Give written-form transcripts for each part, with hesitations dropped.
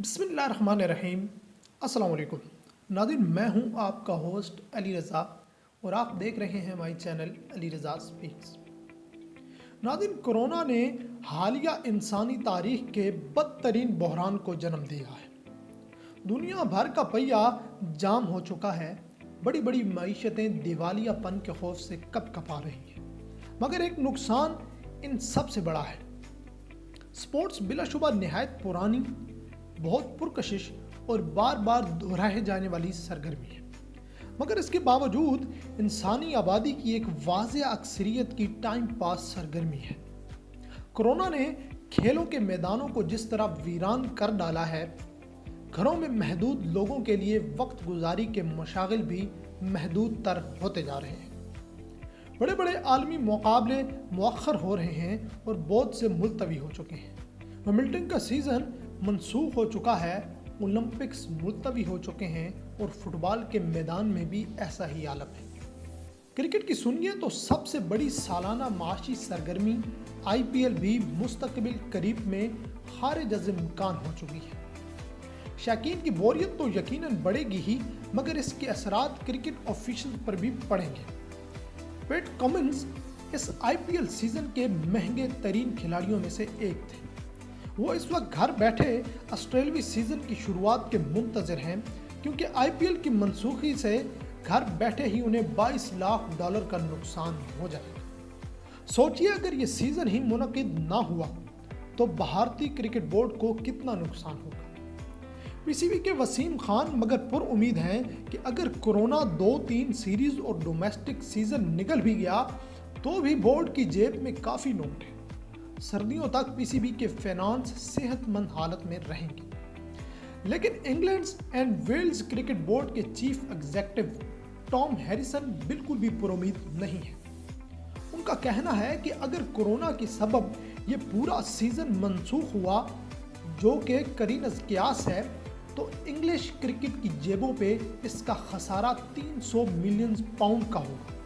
बिस्मिल्लाहिर्रहमानिर्रहीम। अस्सलाम वालेकुम नाज़रीन, मैं हूं आपका होस्ट अली रज़ा और आप देख रहे हैं हमारे चैनल अली रज़ा स्पीक्स। नाज़रीन, कोरोना ने हालिया इंसानी तारीख के बदतरीन बहरान को जन्म दिया है। दुनिया भर का पहिया जाम हो चुका है। बड़ी बड़ी मईशतें दिवालियापन के खौफ से कपकपा रही हैं, मगर एक नुकसान इन सब से बड़ा है। स्पोर्ट्स बिलाशुबा निहायत पुरानी, बहुत पुरकशिश और बार बार दोहराए जाने वाली सरगर्मी है, मगर इसके बावजूद इंसानी आबादी की एक वाज़ेह अक्सरियत की टाइम पास सरगर्मी है। कोरोना ने खेलों के मैदानों को जिस तरह वीरान कर डाला है, घरों में महदूद लोगों के लिए वक्त गुजारी के मशागिल भी महदूद तर होते जा रहे हैं। बड़े बड़े आलमी मुकाबले मुअख्खर हो रहे हैं और बहुत से मुलतवी हो चुके हैं। विंबलडन का सीज़न मनसूख हो चुका है, ओलंपिक्स मुलतवी हो चुके हैं और फुटबॉल के मैदान में भी ऐसा ही आलम है। क्रिकेट की सुनिए तो सबसे बड़ी सालाना माशी सरगर्मी IPL भी मुस्तकबिल करीब में खारिज अज़ इम्कान हो चुकी है। शौकीन की बोरियत तो यकीनन बढ़ेगी ही, मगर इसके असरात क्रिकेट ऑफिशियल पर भी पड़ेंगे। पैट कमिंस इस IPL सीजन के महंगे तरीन खिलाड़ियों में से एक थे। वो इस वक्त घर बैठे ऑस्ट्रेलवी सीजन की शुरुआत के मुंतज़िर हैं, क्योंकि IPL की मनसूखी से घर बैठे ही उन्हें $22 लाख का नुकसान हो जाएगा। सोचिए, अगर ये सीजन ही मुनक़िद ना हुआ तो भारतीय क्रिकेट बोर्ड को कितना नुकसान होगा। PCB के वसीम खान मगर पुर उम्मीद हैं कि अगर कोरोना 2-3 सीरीज और डोमेस्टिक सीजन निकल भी गया तो भी बोर्ड की जेब में काफ़ी नोट है। सर्दियों तक PCB के फाइनेंस सेहतमंद हालत में रहेंगे। लेकिन England and Wales cricket board के चीफ एग्जीक्यूटिव टॉम हैरिसन बिल्कुल भी पुरुमीद नहीं है। उनका कहना है कि अगर कोरोना के सबब ये पूरा सीजन मनसूख हुआ, जो कि करीनस कियास है, तो इंग्लिश क्रिकेट की जेबों पे इसका खसारा 300 मिलियन पाउंड का होगा।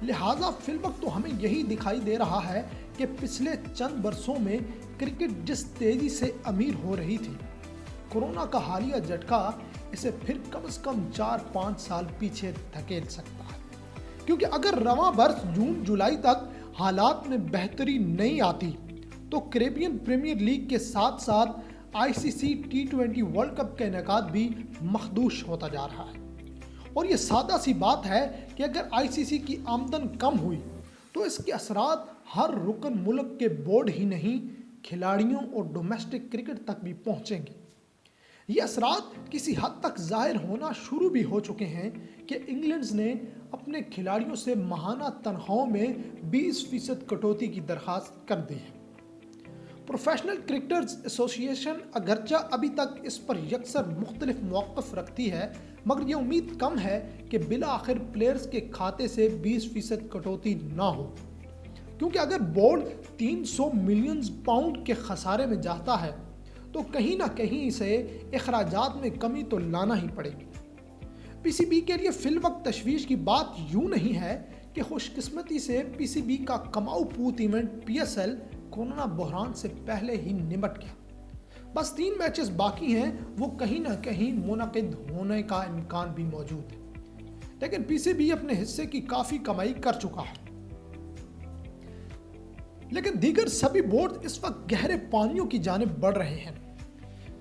लिहाजा फिलवक्त तो हमें यही दिखाई दे रहा है कि पिछले चंद बरसों में क्रिकेट जिस तेजी से अमीर हो रही थी, कोरोना का हालिया झटका इसे फिर कम से कम 4-5 साल पीछे धकेल सकता है। क्योंकि अगर रवां बरस जून जुलाई तक हालात में बेहतरी नहीं आती तो कैरेबियन प्रीमियर लीग के साथ साथ ICC T20 वर्ल्ड कप का इनेकाद भी मखदूश होता जा रहा है। और ये सादा सी बात है कि अगर ICC की आमदन कम हुई तो इसके असरात हर रुकन मुल्क के बोर्ड ही नहीं, खिलाड़ियों और डोमेस्टिक क्रिकेट तक भी पहुंचेंगे। ये असरात किसी हद तक जाहिर होना शुरू भी हो चुके हैं कि इंग्लैंड ने अपने खिलाड़ियों से माहाना तनख्वाहों में 20% कटौती की दरख्वास्त कर दी है। प्रोफेशनल क्रिकेटर्स एसोसिएशन अगरचा अभी तक इस पर यकसर मुख्तलिफ मौक़िफ़ रखती है, मगर यह उम्मीद कम है कि बिला आखिर प्लेयर्स के खाते से 20% कटौती ना हो, क्योंकि अगर बोर्ड 300 मिलियन पाउंड के खसारे में जाता है तो कहीं ना कहीं इसे अखराजात में कमी तो लाना ही पड़ेगी। PCB के लिए फिल वक्त तशवीश की बात यूँ नहीं है कि खुशकिस्मती से PCB का कमाऊ पूत इवेंट PSL कोरोना बहरान से पहले ही निमट गया। बस 3 मैचेस बाकी हैं, वो कहीं ना कहीं मुनक़िद होने का इम्कान भी मौजूद है, लेकिन PCB अपने हिस्से की काफ़ी कमाई कर चुका है। लेकिन दीगर सभी बोर्ड इस वक्त गहरे पानियों की जानिब बढ़ रहे हैं।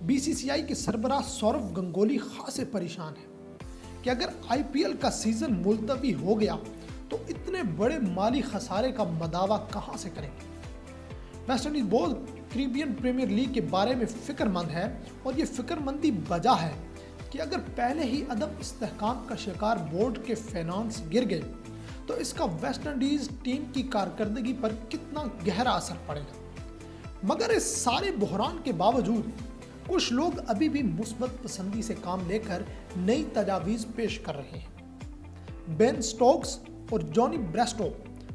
BCCI के सरबराह सौरव गंगोली खासे परेशान है कि अगर IPL का सीजन मुलतवी हो गया तो इतने बड़े माली खसारे का मदावा कहां से करेंगे। West Indies board Caribbean premier league के बारे में फिक्रमंद है, और ये फिक्रमंदी वजह है कि अगर पहले ही अदम इस्तेहकाम का शिकार बोर्ड के फाइनेंस गिर गए तो इसका वेस्ट इंडीज टीम की कारकर्दगी पर कितना गहरा असर पड़ेगा। मगर इस सारे बहरान के बावजूद कुछ लोग अभी भी मुस्बत पसंदी से काम लेकर नई तजावीज़ पेश कर रहे हैं। बेन स्टोक्स और जॉनी ब्रेस्टो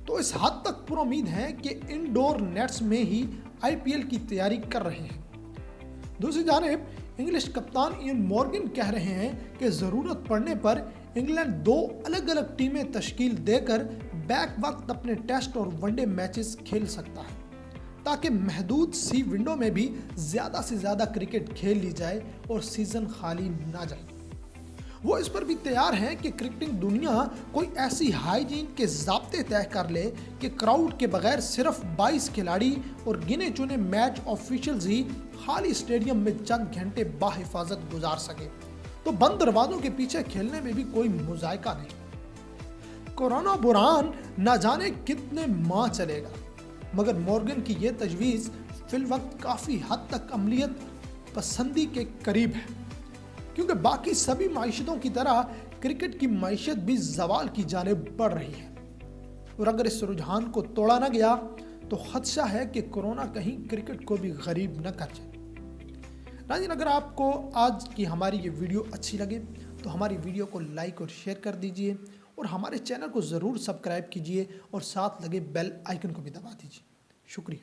तो इस हद तक पुरुमीद हैं कि इंडोर नेट्स में ही IPL की तैयारी कर रहे हैं। दूसरी जानिब इंग्लिश कप्तान इयन मॉर्गन कह रहे हैं कि ज़रूरत पड़ने पर इंग्लैंड 2 अलग अलग टीमें तश्कील देकर बैक वक्त अपने टेस्ट और वनडे मैचेस खेल सकता है। تاکہ محدود سی ونڈو میں بھی زیادہ سے زیادہ کرکٹ کھیل لی جائے اور سیزن خالی نہ جائے۔ وہ اس پر بھی تیار ہیں کہ کرکٹنگ دنیا کوئی ایسی ہائیجین کے ضابطے طے کر لے کہ کراؤڈ کے بغیر صرف 22 کھلاڑی اور گنے چنے میچ آفیشلز ہی خالی اسٹیڈیم میں چند گھنٹے باحفاظت گزار سکے، تو بند دروازوں کے پیچھے کھیلنے میں بھی کوئی مذائقہ نہیں۔ کورونا بحران نہ جانے کتنے ماہ چلے گا، مگر مورگن کی یہ تجویز فی الوقت کافی حد تک عملیت پسندی کے قریب ہے، کیونکہ باقی سبھی معیشتوں کی طرح کرکٹ کی معیشت بھی زوال کی جانب بڑھ رہی ہے، اور اگر اس رجحان کو توڑا نہ گیا تو خدشہ ہے کہ کورونا کہیں کرکٹ کو بھی غریب نہ کر جائے۔ ناظرین، اگر آپ کو آج کی ہماری یہ ویڈیو اچھی لگے تو ہماری ویڈیو کو لائک اور شیئر کر دیجئے، اور ہمارے چینل کو ضرور سبسکرائب کیجئے اور ساتھ لگے بیل آئیکن کو بھی دبا دیجئے۔ شکریہ۔